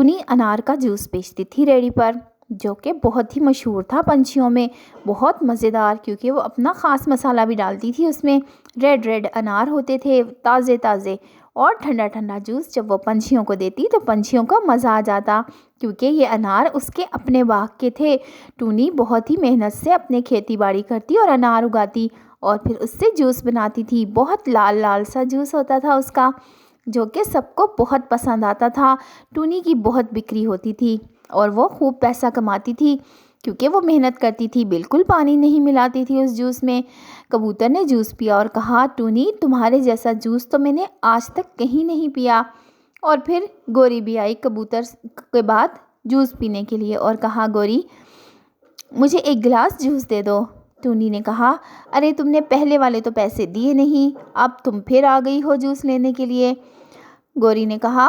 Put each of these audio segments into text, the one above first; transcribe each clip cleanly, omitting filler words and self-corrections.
टूनी अनार का जूस बेचती थी रेडी पर, जो कि बहुत ही मशहूर था पंछियों में। बहुत मज़ेदार, क्योंकि वो अपना ख़ास मसाला भी डालती थी उसमें। रेड रेड अनार होते थे, ताज़े ताज़े, और ठंडा ठंडा जूस जब वो पंछियों को देती तो पंछियों को मज़ा आ जाता, क्योंकि ये अनार उसके अपने बाग के थे। टूनी बहुत ही मेहनत से अपने खेती बाड़ी करती और अनार उगाती और फिर उससे जूस बनाती थी। बहुत लाल लाल सा जूस होता था उसका, जो कि सबको बहुत पसंद आता था। टूनी की बहुत बिक्री होती थी और वो खूब पैसा कमाती थी, क्योंकि वो मेहनत करती थी, बिल्कुल पानी नहीं मिलाती थी उस जूस में। कबूतर ने जूस पिया और कहा, टूनी, तुम्हारे जैसा जूस तो मैंने आज तक कहीं नहीं पिया। और फिर गोरी भी आई कबूतर के बाद जूस पीने के लिए और कहा, गोरी, मुझे एक गिलास जूस दे दो। टूनी ने कहा, अरे तुमने पहले वाले तो पैसे दिए नहीं, अब तुम फिर आ गई हो जूस लेने के लिए। गोरी ने कहा,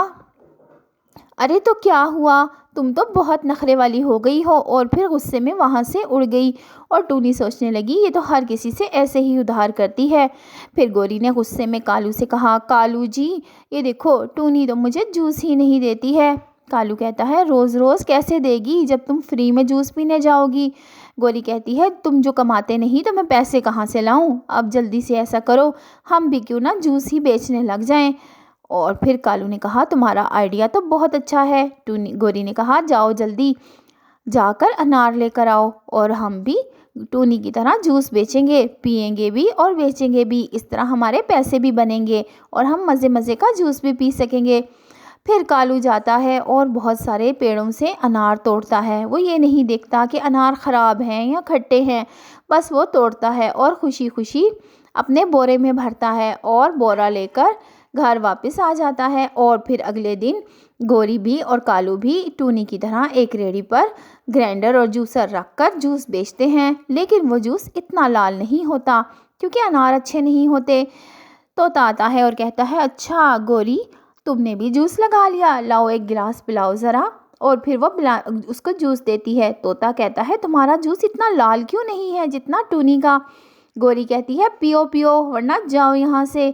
अरे तो क्या हुआ, तुम तो बहुत नखरे वाली हो गई हो। और फिर गुस्से में वहाँ से उड़ गई। और टूनी सोचने लगी, ये तो हर किसी से ऐसे ही उधार करती है। फिर गोरी ने गुस्से में कालू से कहा, कालू जी, ये देखो, टूनी तो मुझे जूस ही नहीं देती है। कालू कहता है, रोज़ रोज़ कैसे देगी जब तुम फ्री में जूस पीने जाओगी। गोरी कहती है, तुम जो कमाते नहीं तो मैं पैसे कहाँ से लाऊं। अब जल्दी से ऐसा करो, हम भी क्यों ना जूस ही बेचने लग जाएं। और फिर कालू ने कहा, तुम्हारा आइडिया तो बहुत अच्छा है। गोरी ने कहा, जाओ जल्दी जाकर अनार लेकर आओ और हम भी टूनी की तरह जूस बेचेंगे, पिएंगे भी और बेचेंगे भी। इस तरह हमारे पैसे भी बनेंगे और हम मज़े मज़े का जूस भी पी सकेंगे। फिर कालू जाता है और बहुत सारे पेड़ों से अनार तोड़ता है। वो ये नहीं देखता कि अनार ख़राब हैं या खट्टे हैं, बस वो तोड़ता है और खुशी खुशी अपने बोरे में भरता है और बोरा लेकर घर वापस आ जाता है। और फिर अगले दिन गोरी भी और कालू भी टूनी की तरह एक रेडी पर ग्राइंडर और जूसर रखकर जूस बेचते हैं। लेकिन वो जूस इतना लाल नहीं होता, क्योंकि अनार अच्छे नहीं होते। तोता आता है और कहता है, अच्छा गोरी, तुमने भी जूस लगा लिया, लाओ एक गिलास पिलाओ ज़रा। और फिर वो उसको जूस देती है। तोता कहता है, तुम्हारा जूस इतना लाल क्यों नहीं है जितना टूनी का। गोरी कहती है, पियो पियो वरना जाओ यहाँ से।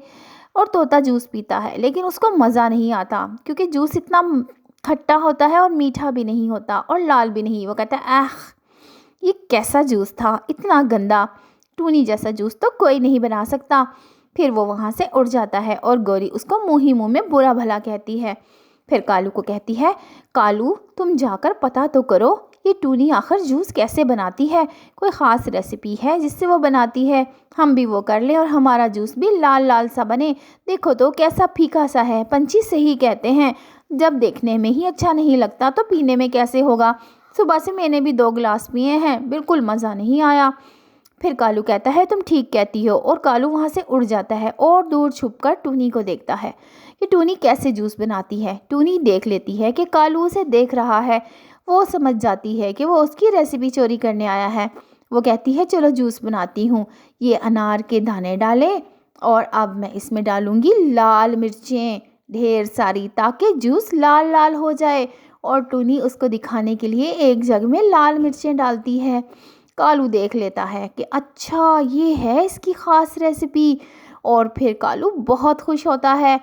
और तोता जूस पीता है, लेकिन उसको मज़ा नहीं आता, क्योंकि जूस इतना खट्टा होता है और मीठा भी नहीं होता और लाल भी नहीं। वो कहता है, आह, ये कैसा जूस था, इतना गंदा, टूनी जैसा जूस तो कोई नहीं बना सकता। फिर वो वहाँ से उड़ जाता है और गोरी उसको मुँह ही मुँह में बुरा भला कहती है। फिर कालू को कहती है, कालू, तुम जाकर पता तो करो ये टूनी आखिर जूस कैसे बनाती है। कोई ख़ास रेसिपी है जिससे वो बनाती है, हम भी वो कर लें और हमारा जूस भी लाल लाल सा बने। देखो तो कैसा फीका सा है। पंछी सही कहते हैं, जब देखने में ही अच्छा नहीं लगता तो पीने में कैसे होगा। सुबह से मैंने भी 2 गिलास पिए हैं, बिल्कुल मज़ा नहीं आया। फिर कालू कहता है, तुम ठीक कहती हो। और कालू वहाँ से उड़ जाता है और दूर छुपकर टूनी को देखता है कि टूनी कैसे जूस बनाती है। टूनी देख लेती है कि कालू उसे देख रहा है। वो समझ जाती है कि वो उसकी रेसिपी चोरी करने आया है। वो कहती है, चलो जूस बनाती हूँ। ये अनार के दाने डाले और अब मैं इसमें डालूँगी लाल मिर्चें ढेर सारी, ताकि जूस लाल लाल हो जाए। और टूनी उसको दिखाने के लिए एक जग में लाल मिर्चें डालती है। कालू देख लेता है कि अच्छा, ये है इसकी ख़ास रेसिपी। और फिर कालू बहुत खुश होता है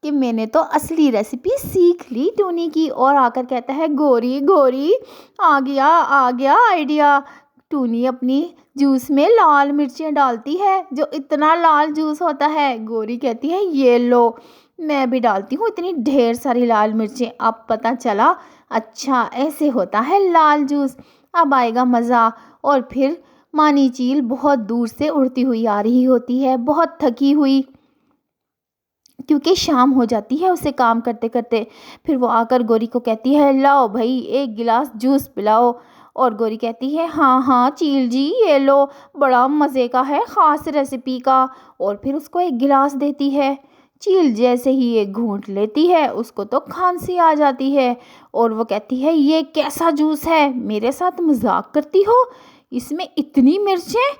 कि मैंने तो असली रेसिपी सीख ली टूनी की। और आकर कहता है, गोरी गोरी, आ गया आइडिया। टूनी अपनी जूस में लाल मिर्चें डालती है, जो इतना लाल जूस होता है। गोरी कहती है, ये लो, मैं भी डालती हूँ इतनी ढेर सारी लाल मिर्चें। अब पता चला, अच्छा ऐसे होता है लाल जूस, अब आएगा मज़ा। और फिर मानी चील बहुत दूर से उड़ती हुई आ रही होती है, बहुत थकी हुई, क्योंकि शाम हो जाती है उसे काम करते करते। फिर वो आकर गोरी को कहती है, लाओ भाई एक गिलास जूस पिलाओ। और गोरी कहती है, हाँ हाँ चील जी, ये लो, बड़ा मज़े का है, ख़ास रेसिपी का। और फिर उसको एक गिलास देती है। चील जैसे ही एक घूंट लेती है, उसको तो खांसी आ जाती है। और वो कहती है, ये कैसा जूस है, मेरे साथ मजाक करती हो, इसमें इतनी मिर्चें।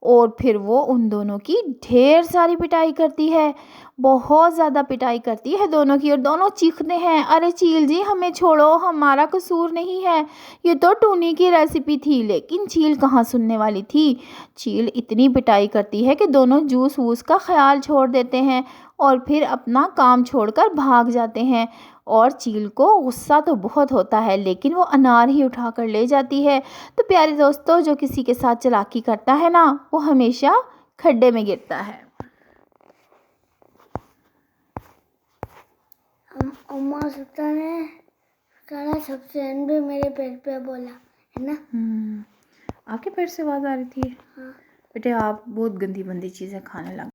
और फिर वो उन दोनों की ढेर सारी पिटाई करती है, बहुत ज़्यादा पिटाई करती है दोनों की। और दोनों चीखते हैं, अरे चील जी, हमें छोड़ो, हमारा कसूर नहीं है, ये तो टूनी की रेसिपी थी। लेकिन चील कहाँ सुनने वाली थी। चील इतनी पिटाई करती है कि दोनों जूस वूस का ख्याल छोड़ देते हैं और फिर अपना काम छोड़कर भाग जाते हैं। और चील को गुस्सा तो बहुत होता है, लेकिन वो अनार ही उठा कर ले जाती है। तो प्यारे दोस्तों, जो किसी के साथ चालाकी करता है ना, वो हमेशा खड्डे में गिरता है। अम्मा सबसे एंड में मेरे पेट पे बोला है ना। आपके पेट से आवाज़ आ रही थी? हाँ। बेटे, आप बहुत गंदी चीज़ें खाने लगे।